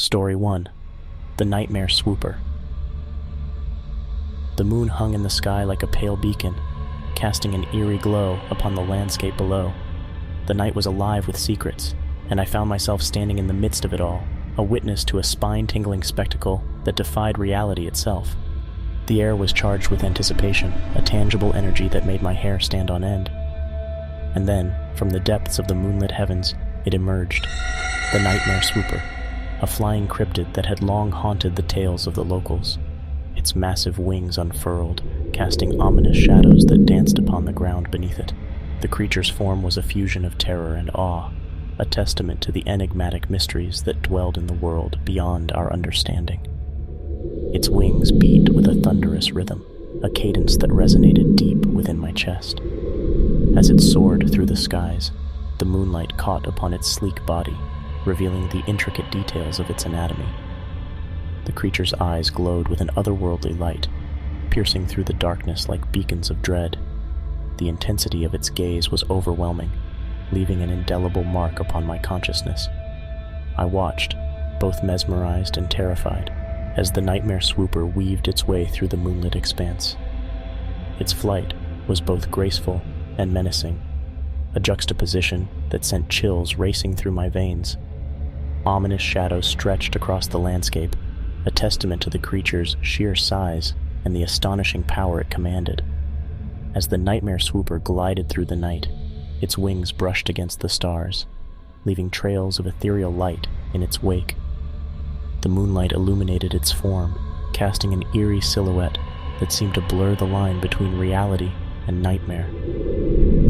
Story 1. The Nightmare Swooper. The moon hung in the sky like a pale beacon, casting an eerie glow upon the landscape below. The night was alive with secrets, and I found myself standing in the midst of it all, a witness to a spine-tingling spectacle that defied reality itself. The air was charged with anticipation, a tangible energy that made my hair stand on end. And then, from the depths of the moonlit heavens, it emerged, the Nightmare Swooper, a flying cryptid that had long haunted the tales of the locals. Its massive wings unfurled, casting ominous shadows that danced upon the ground beneath it. The creature's form was a fusion of terror and awe, a testament to the enigmatic mysteries that dwelled in the world beyond our understanding. Its wings beat with a thunderous rhythm, a cadence that resonated deep within my chest. As it soared through the skies, the moonlight caught upon its sleek body, revealing the intricate details of its anatomy. The creature's eyes glowed with an otherworldly light, piercing through the darkness like beacons of dread. The intensity of its gaze was overwhelming, leaving an indelible mark upon my consciousness. I watched, both mesmerized and terrified, as the Nightmare Swooper weaved its way through the moonlit expanse. Its flight was both graceful and menacing, a juxtaposition that sent chills racing through my veins. Ominous shadows stretched across the landscape, a testament to the creature's sheer size and the astonishing power it commanded. As the Nightmare Swooper glided through the night, its wings brushed against the stars, leaving trails of ethereal light in its wake. The moonlight illuminated its form, casting an eerie silhouette that seemed to blur the line between reality and nightmare.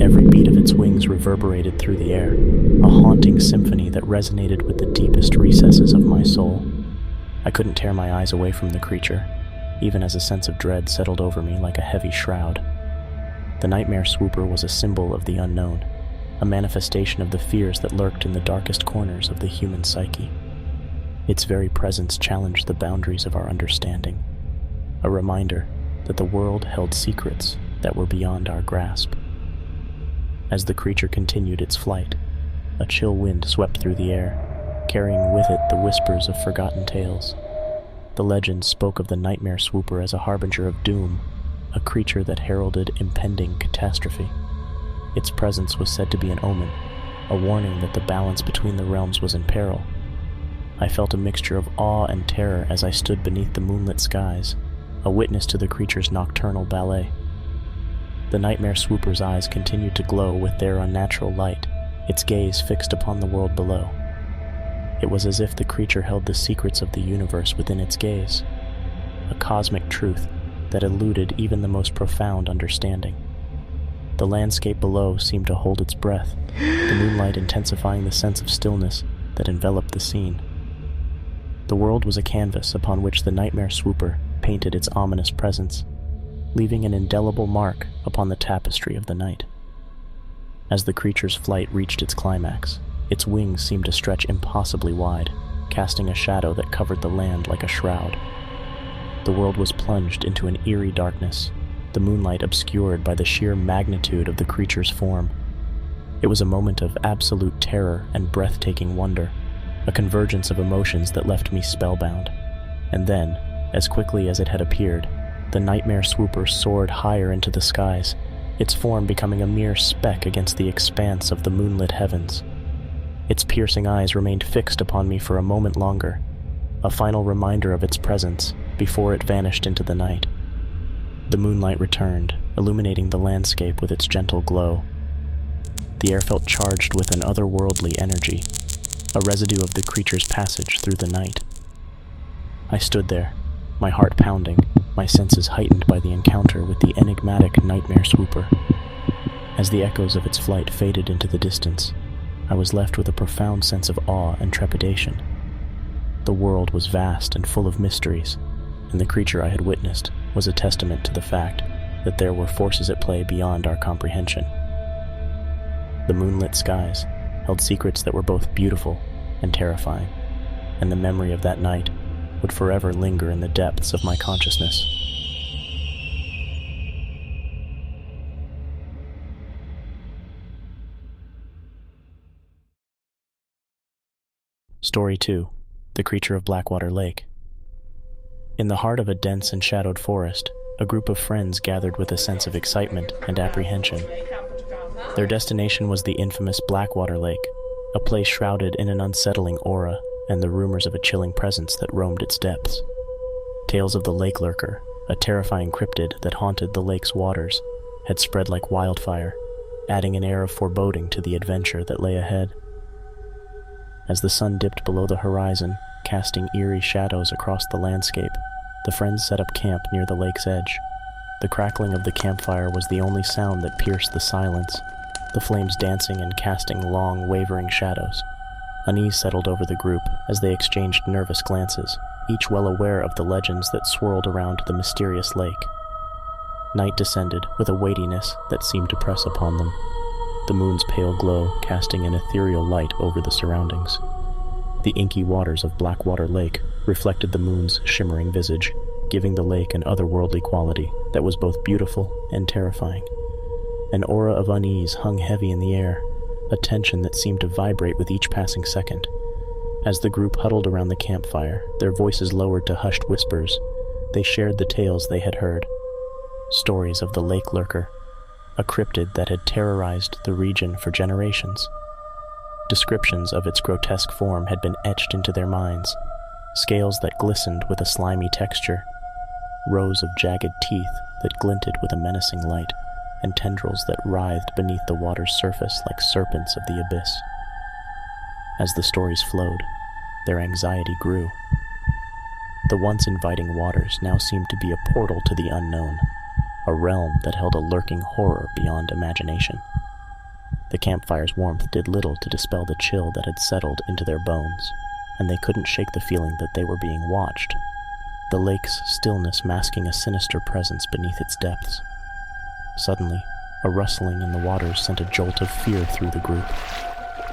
Every beat of its wings reverberated through the air, a haunting symphony that resonated with the deepest recesses of my soul. I couldn't tear my eyes away from the creature, even as a sense of dread settled over me like a heavy shroud. The Nightmare Swooper was a symbol of the unknown, a manifestation of the fears that lurked in the darkest corners of the human psyche. Its very presence challenged the boundaries of our understanding, a reminder that the world held secrets that were beyond our grasp. As the creature continued its flight, a chill wind swept through the air, carrying with it the whispers of forgotten tales. The legends spoke of the Nightmare Swooper as a harbinger of doom, a creature that heralded impending catastrophe. Its presence was said to be an omen, a warning that the balance between the realms was in peril. I felt a mixture of awe and terror as I stood beneath the moonlit skies, a witness to the creature's nocturnal ballet. The Nightmare Swooper's eyes continued to glow with their unnatural light, its gaze fixed upon the world below. It was as if the creature held the secrets of the universe within its gaze, a cosmic truth that eluded even the most profound understanding. The landscape below seemed to hold its breath, the moonlight intensifying the sense of stillness that enveloped the scene. The world was a canvas upon which the Nightmare Swooper painted its ominous presence, leaving an indelible mark upon the tapestry of the night. As the creature's flight reached its climax, its wings seemed to stretch impossibly wide, casting a shadow that covered the land like a shroud. The world was plunged into an eerie darkness, the moonlight obscured by the sheer magnitude of the creature's form. It was a moment of absolute terror and breathtaking wonder, a convergence of emotions that left me spellbound. And then, as quickly as it had appeared, the Nightmare Swooper soared higher into the skies, its form becoming a mere speck against the expanse of the moonlit heavens. Its piercing eyes remained fixed upon me for a moment longer, a final reminder of its presence before it vanished into the night. The moonlight returned, illuminating the landscape with its gentle glow. The air felt charged with an otherworldly energy, a residue of the creature's passage through the night. I stood there, my heart pounding, my senses heightened by the encounter with the enigmatic Nightmare Swooper. As the echoes of its flight faded into the distance, I was left with a profound sense of awe and trepidation. The world was vast and full of mysteries, and the creature I had witnessed was a testament to the fact that there were forces at play beyond our comprehension. The moonlit skies held secrets that were both beautiful and terrifying, and the memory of that night would forever linger in the depths of my consciousness. Story 2. the creature of Blackwater Lake. In the heart of a dense and shadowed forest, a group of friends gathered with a sense of excitement and apprehension. Their destination was the infamous Blackwater Lake, a place shrouded in an unsettling aura and the rumors of a chilling presence that roamed its depths. Tales of the lake lurker, a terrifying cryptid that haunted the lake's waters, had spread like wildfire, adding an air of foreboding to the adventure that lay ahead. As the sun dipped below the horizon, casting eerie shadows across the landscape, the friends set up camp near the lake's edge. The crackling of the campfire was the only sound that pierced the silence, the flames dancing and casting long, wavering shadows. Unease settled over the group as they exchanged nervous glances, each well aware of the legends that swirled around the mysterious lake. Night descended with a weightiness that seemed to press upon them, the moon's pale glow casting an ethereal light over the surroundings. The inky waters of Blackwater Lake reflected the moon's shimmering visage, giving the lake an otherworldly quality that was both beautiful and terrifying. An aura of unease hung heavy in the air, a tension that seemed to vibrate with each passing second. As the group huddled around the campfire, their voices lowered to hushed whispers, they shared the tales they had heard. Stories of the lake lurker, a cryptid that had terrorized the region for generations. Descriptions of its grotesque form had been etched into their minds, scales that glistened with a slimy texture, rows of jagged teeth that glinted with a menacing light, and tendrils that writhed beneath the water's surface like serpents of the abyss. As the stories flowed, their anxiety grew. The once inviting waters now seemed to be a portal to the unknown, a realm that held a lurking horror beyond imagination. The campfire's warmth did little to dispel the chill that had settled into their bones, and they couldn't shake the feeling that they were being watched, the lake's stillness masking a sinister presence beneath its depths. Suddenly, a rustling in the waters sent a jolt of fear through the group.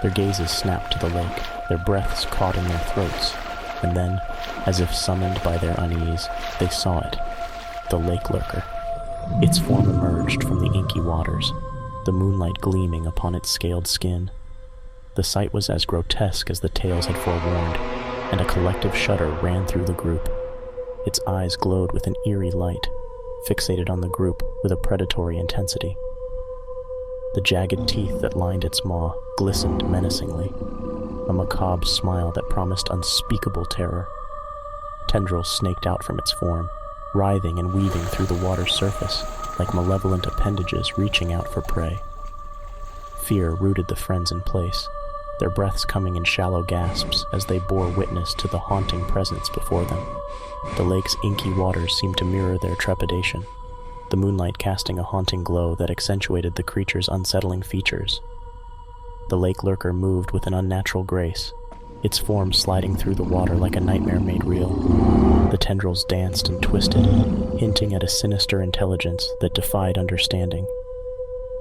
Their gazes snapped to the lake, their breaths caught in their throats, and then, as if summoned by their unease, they saw it, the lake lurker. Its form emerged from the inky waters, the moonlight gleaming upon its scaled skin. The sight was as grotesque as the tales had forewarned, and a collective shudder ran through the group. Its eyes glowed with an eerie light, fixated on the group with a predatory intensity. The jagged teeth that lined its maw glistened menacingly, a macabre smile that promised unspeakable terror. Tendrils snaked out from its form, writhing and weaving through the water's surface like malevolent appendages reaching out for prey. Fear rooted the friends in place, their breaths coming in shallow gasps as they bore witness to the haunting presence before them. The lake's inky waters seemed to mirror their trepidation, the moonlight casting a haunting glow that accentuated the creature's unsettling features. The lake lurker moved with an unnatural grace, its form sliding through the water like a nightmare made real. The tendrils danced and twisted, hinting at a sinister intelligence that defied understanding.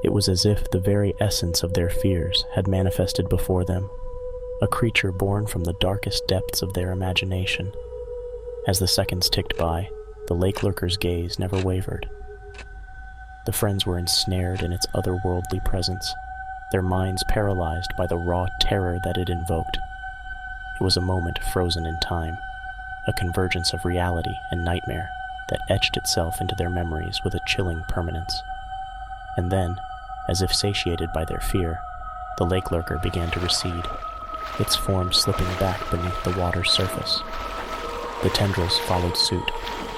It was as if the very essence of their fears had manifested before them, a creature born from the darkest depths of their imagination. As the seconds ticked by, the lake lurker's gaze never wavered. The friends were ensnared in its otherworldly presence, their minds paralyzed by the raw terror that it invoked. It was a moment frozen in time, a convergence of reality and nightmare that etched itself into their memories with a chilling permanence. And then, as if satiated by their fear, the lake lurker began to recede, its form slipping back beneath the water's surface. The tendrils followed suit,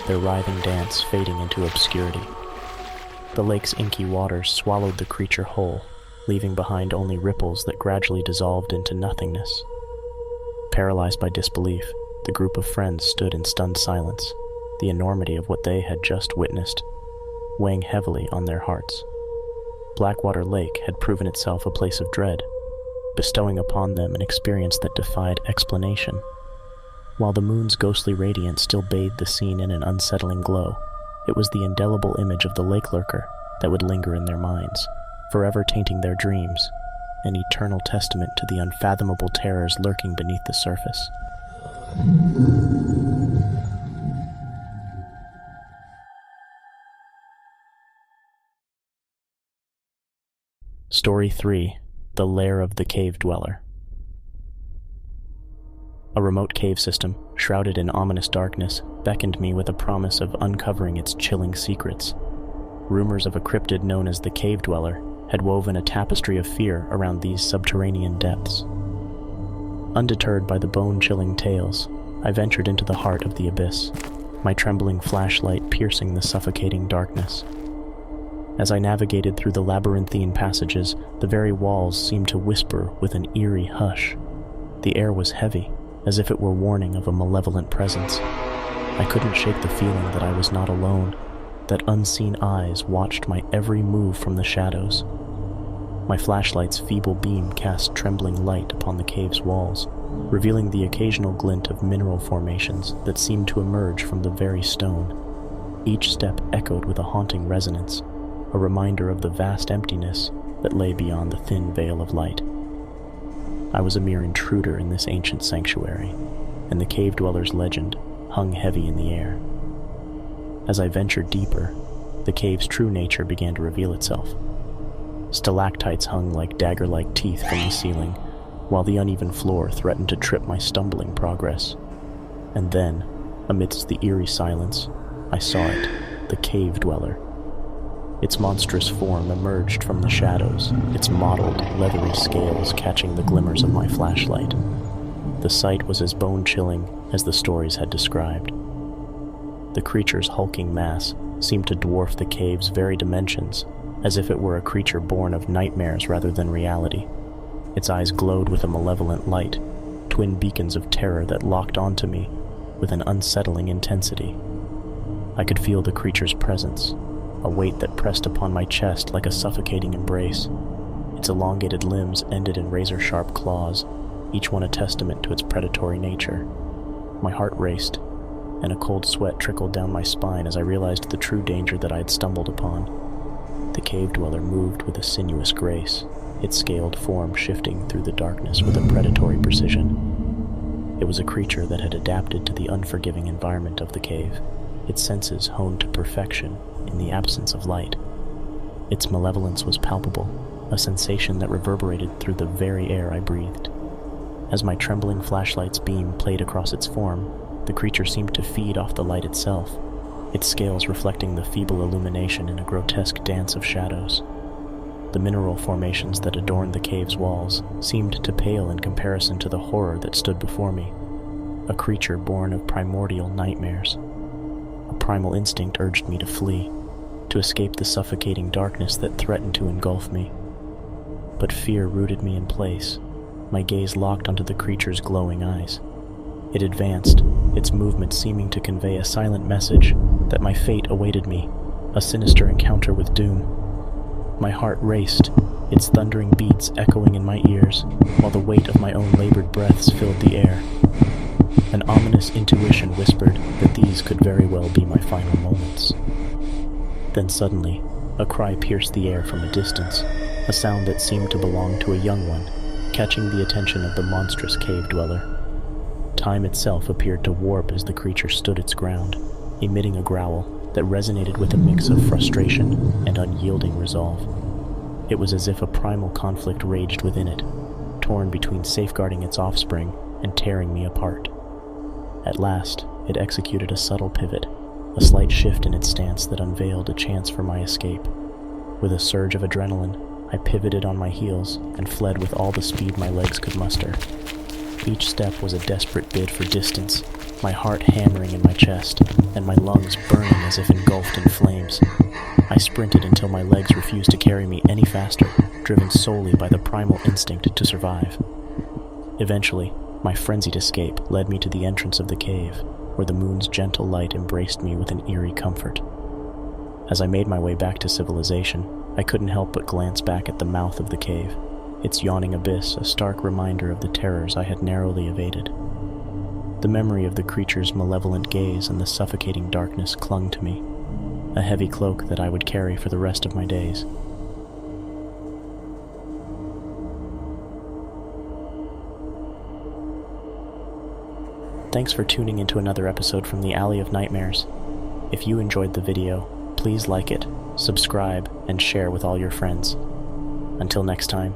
their writhing dance fading into obscurity. The lake's inky waters swallowed the creature whole, leaving behind only ripples that gradually dissolved into nothingness. Paralyzed by disbelief, the group of friends stood in stunned silence, the enormity of what they had just witnessed weighing heavily on their hearts. Blackwater Lake had proven itself a place of dread, bestowing upon them an experience that defied explanation. While the moon's ghostly radiance still bathed the scene in an unsettling glow, it was the indelible image of the lake lurker that would linger in their minds, forever tainting their dreams, an eternal testament to the unfathomable terrors lurking beneath the surface. Story 3: The Lair of the Cave Dweller. A remote cave system, shrouded in ominous darkness, beckoned me with a promise of uncovering its chilling secrets. Rumors of a cryptid known as the Cave Dweller had woven a tapestry of fear around these subterranean depths. Undeterred by the bone-chilling tales, I ventured into the heart of the abyss, my trembling flashlight piercing the suffocating darkness. As I navigated through the labyrinthine passages, the very walls seemed to whisper with an eerie hush. The air was heavy, as if it were warning of a malevolent presence. I couldn't shake the feeling that I was not alone, that unseen eyes watched my every move from the shadows. My flashlight's feeble beam cast trembling light upon the cave's walls, revealing the occasional glint of mineral formations that seemed to emerge from the very stone. Each step echoed with a haunting resonance, a reminder of the vast emptiness that lay beyond the thin veil of light. I was a mere intruder in this ancient sanctuary, and the cave dweller's legend hung heavy in the air. As I ventured deeper, the cave's true nature began to reveal itself. Stalactites hung like dagger-like teeth from the ceiling, while the uneven floor threatened to trip my stumbling progress. And then, amidst the eerie silence, I saw it, the cave dweller. Its monstrous form emerged from the shadows, its mottled, leathery scales catching the glimmers of my flashlight. The sight was as bone-chilling as the stories had described. The creature's hulking mass seemed to dwarf the cave's very dimensions, as if it were a creature born of nightmares rather than reality. Its eyes glowed with a malevolent light, twin beacons of terror that locked onto me with an unsettling intensity. I could feel the creature's presence, a weight that pressed upon my chest like a suffocating embrace. Its elongated limbs ended in razor-sharp claws, each one a testament to its predatory nature. My heart raced, and a cold sweat trickled down my spine as I realized the true danger that I had stumbled upon. The cave dweller moved with a sinuous grace, its scaled form shifting through the darkness with a predatory precision. It was a creature that had adapted to the unforgiving environment of the cave, its senses honed to perfection in the absence of light. Its malevolence was palpable, a sensation that reverberated through the very air I breathed. As my trembling flashlight's beam played across its form, the creature seemed to feed off the light itself, its scales reflecting the feeble illumination in a grotesque dance of shadows. The mineral formations that adorned the cave's walls seemed to pale in comparison to the horror that stood before me, a creature born of primordial nightmares. A primal instinct urged me to flee, to escape the suffocating darkness that threatened to engulf me. But fear rooted me in place, my gaze locked onto the creature's glowing eyes. It advanced, its movement seeming to convey a silent message that my fate awaited me, a sinister encounter with doom. My heart raced, its thundering beats echoing in my ears, while the weight of my own labored breaths filled the air. An ominous intuition whispered that these could very well be my final moments. Then suddenly, a cry pierced the air from a distance, a sound that seemed to belong to a young one, catching the attention of the monstrous cave dweller. Time itself appeared to warp as the creature stood its ground, emitting a growl that resonated with a mix of frustration and unyielding resolve. It was as if a primal conflict raged within it, torn between safeguarding its offspring and tearing me apart. At last, it executed a subtle pivot, a slight shift in its stance that unveiled a chance for my escape. With a surge of adrenaline, I pivoted on my heels and fled with all the speed my legs could muster. Each step was a desperate bid for distance, my heart hammering in my chest, and my lungs burning as if engulfed in flames. I sprinted until my legs refused to carry me any faster, driven solely by the primal instinct to survive. Eventually, my frenzied escape led me to the entrance of the cave, where the moon's gentle light embraced me with an eerie comfort. As I made my way back to civilization, I couldn't help but glance back at the mouth of the cave, its yawning abyss a stark reminder of the terrors I had narrowly evaded. The memory of the creature's malevolent gaze and the suffocating darkness clung to me, a heavy cloak that I would carry for the rest of my days. Thanks for tuning into another episode from the Alley of Nightmares. If you enjoyed the video, please like it, subscribe, and share with all your friends. Until next time,